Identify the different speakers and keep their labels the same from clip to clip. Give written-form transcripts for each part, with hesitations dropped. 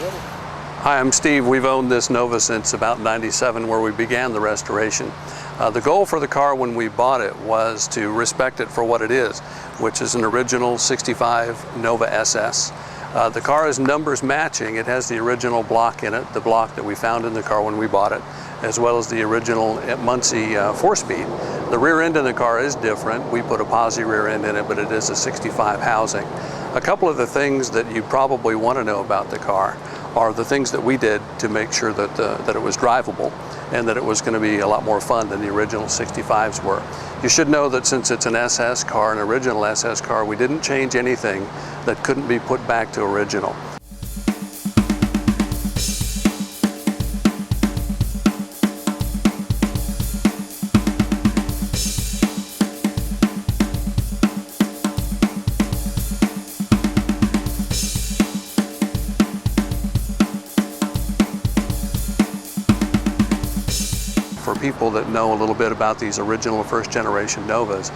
Speaker 1: Hi, I'm Steve. We've owned this Nova since about '97, where we began the restoration. The goal for the car when we bought it was to respect it for what it is, which is an original 65 Nova SS. The car is numbers matching. It has the original block in it, the block that we found in the car when we bought it, as well as the original Muncie 4-speed. The rear end in the car is different. We put a posi rear end in it, but it is a 65 housing. A couple of the things that you probably want to know about the car are the things that we did to make sure that it was drivable and that it was going to be a lot more fun than the original 65s were. You should know that since it's an SS car, an original SS car, we didn't change anything that couldn't be put back to original. For people that know a little bit about these original first generation Novas,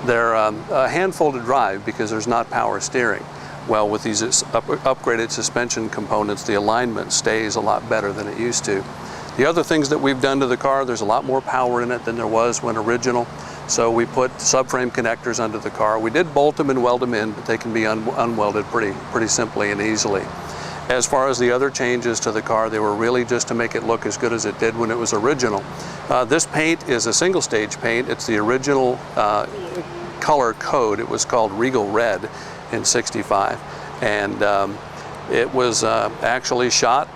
Speaker 1: they're a handful to drive because there's not power steering. Well, with these upgraded suspension components, the alignment stays a lot better than it used to. The other things that we've done to the car, there's a lot more power in it than there was when original. So we put subframe connectors under the car. We did bolt them and weld them in, but they can be unwelded pretty simply and easily. As far as the other changes to the car, they were really just to make it look as good as it did when it was original. This paint is a single stage paint. It's the original color code. It was called Regal Red in '65, and it was actually shot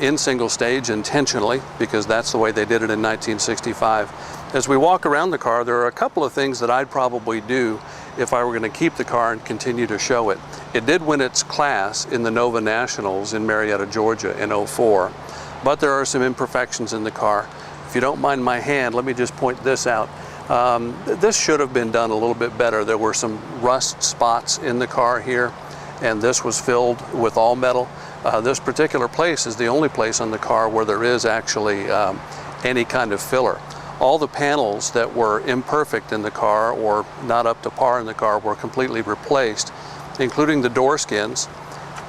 Speaker 1: in single stage intentionally because that's the way they did it in 1965. As we walk around the car, there are a couple of things that I'd probably do if I were going to keep the car and continue to show it. It did win its class in the Nova Nationals in Marietta, Georgia in '04, but there are some imperfections in the car. If you don't mind my hand, let me just point this out. This should have been done a little bit better. There were some rust spots in the car here, and this was filled with all metal. This particular place is the only place on the car where there is actually any kind of filler. All the panels that were imperfect in the car or not up to par in the car were completely replaced, including the door skins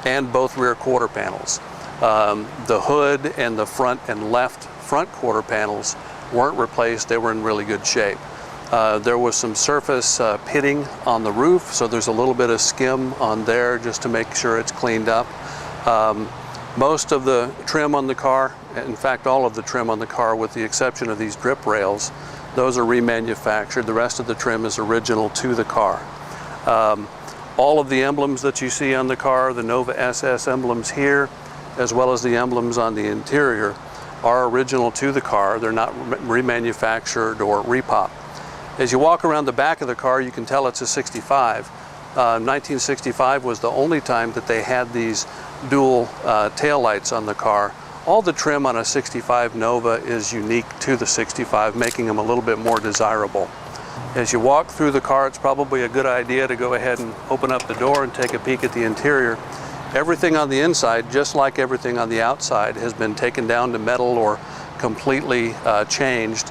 Speaker 1: and both rear quarter panels. The hood and the front and left front quarter panels weren't replaced. They were in really good shape. There was some surface pitting on the roof, so there's a little bit of skim on there just to make sure it's cleaned up. Most of the trim on the car, in fact all of the trim on the car with the exception of these drip rails, those are remanufactured. The rest of the trim is original to the car. All of the emblems that you see on the car, the Nova SS emblems here, as well as the emblems on the interior, are original to the car. They're not remanufactured or repop. As you walk around the back of the car, you can tell it's a 65. 1965 was the only time that they had these dual taillights on the car. All the trim on a 65 Nova is unique to the 65, making them a little bit more desirable. As you walk through the car, it's probably a good idea to go ahead and open up the door and take a peek at the interior. Everything on the inside, just like everything on the outside, has been taken down to metal or completely changed.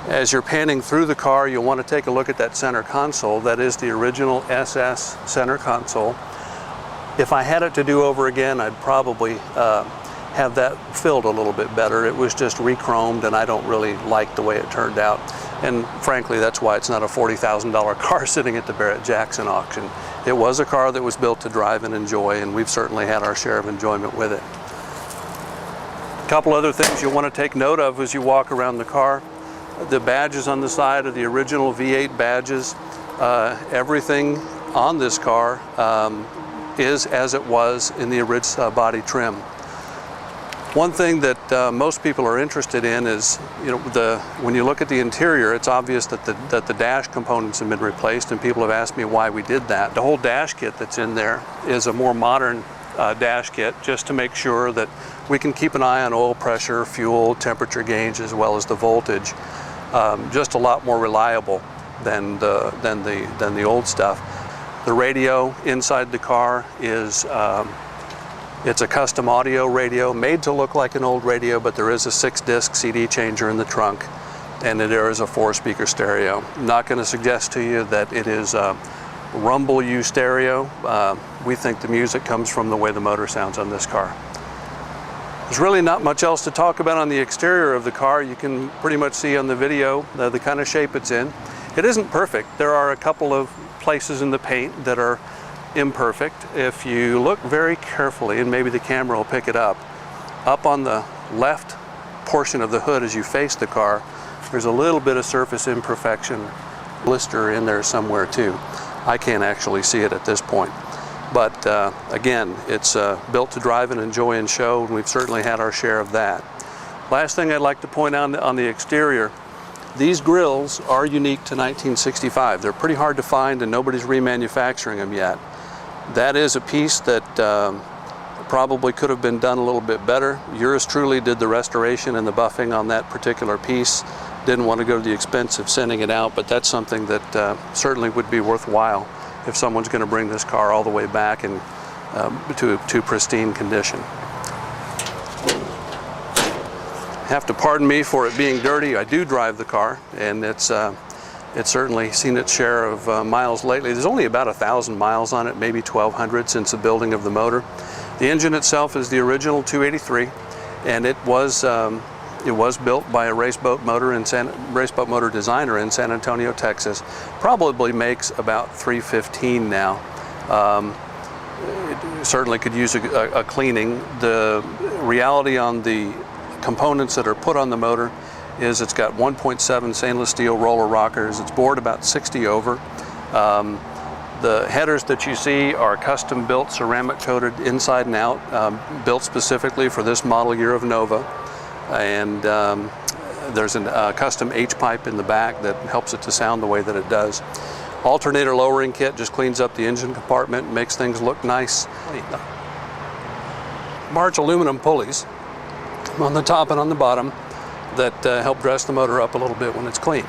Speaker 1: As you're panning through the car, you'll want to take a look at that center console. That is the original SS center console. If I had it to do over again, I'd probably have that filled a little bit better. It was just re-chromed and I don't really like the way it turned out. And frankly, that's why it's not a $40,000 car sitting at the Barrett-Jackson auction. It was a car that was built to drive and enjoy, and we've certainly had our share of enjoyment with it. A couple other things you'll want to take note of as you walk around the car. The badges on the side are the original V8 badges. Everything on this car is as it was in the original body trim. One thing that most people are interested in is, when you look at the interior, it's obvious that the dash components have been replaced, and people have asked me why we did that. The whole dash kit that's in there is a more modern dash kit, just to make sure that we can keep an eye on oil pressure, fuel, temperature gauge, as well as the voltage. Just a lot more reliable than the old stuff. The radio inside the car is it's a custom audio radio made to look like an old radio, but there is a 6-disc CD changer in the trunk, and there is a 4-speaker stereo. I'm not going to suggest to you that it is Rumble U stereo. We think the music comes from the way the motor sounds on this car. There's really not much else to talk about on the exterior of the car. You can pretty much see on the video the kind of shape it's in. It isn't perfect. There are a couple of places in the paint that are imperfect. If you look very carefully, and maybe the camera will pick it up on the left portion of the hood as you face the car, there's a little bit of surface imperfection, blister in there somewhere too. I can't actually see it at this point. But again, it's built to drive and enjoy and show, and we've certainly had our share of that. Last thing I'd like to point out on the exterior, these grills are unique to 1965. They're pretty hard to find and nobody's remanufacturing them yet. That is a piece that probably could have been done a little bit better. Yours truly did the restoration and the buffing on that particular piece. Didn't want to go to the expense of sending it out, but that's something that certainly would be worthwhile if someone's going to bring this car all the way back and to pristine condition. Have to pardon me for it being dirty. I do drive the car, and it's certainly seen its share of miles lately. There's only about 1,000 miles on it, maybe 1,200 since the building of the motor. The engine itself is the original 283, and it was built by a raceboat motor designer in San Antonio, Texas. Probably makes about 315 now. It certainly could use a cleaning. The reality on the components that are put on the motor is it's got 1.7 stainless steel roller rockers. It's bored about 60 over. The headers that you see are custom built, ceramic coated inside and out, built specifically for this model year of Nova. And there's a custom H-pipe in the back that helps it to sound the way that it does. Alternator lowering kit just cleans up the engine compartment, makes things look nice. March aluminum pulleys on the top and on the bottom that help dress the motor up a little bit when it's clean.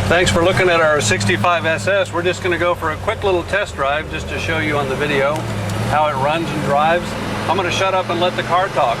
Speaker 1: Thanks for looking at our 65 SS. We're just going to go for a quick little test drive just to show you on the video how it runs and drives. I'm going to shut up and let the car talk.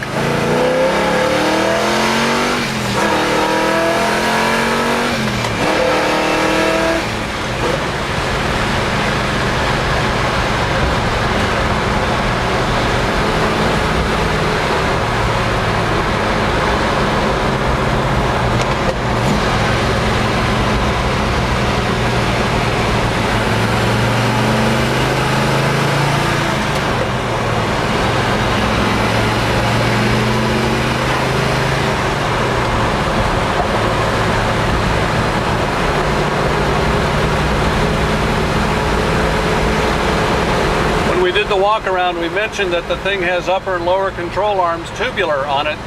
Speaker 1: The walk around, we mentioned that the thing has upper and lower control arms tubular on it,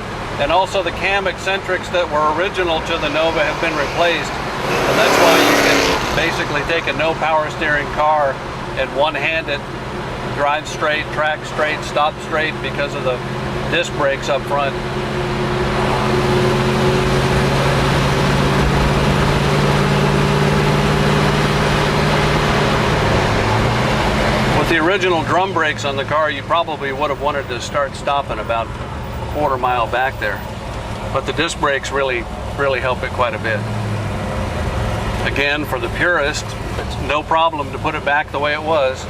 Speaker 1: and also the cam eccentrics that were original to the Nova have been replaced, and that's why you can basically take a no power steering car and one-hand it, drive straight, track straight, stop straight because of the disc brakes up front. The original drum brakes on the car, you probably would have wanted to start stopping about a quarter mile back there. But the disc brakes really help it quite a bit. Again, for the purist, it's no problem to put it back the way it was.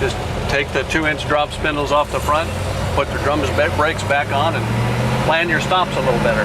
Speaker 1: Just take the 2-inch drop spindles off the front, put the drum brakes back on, and plan your stops a little better.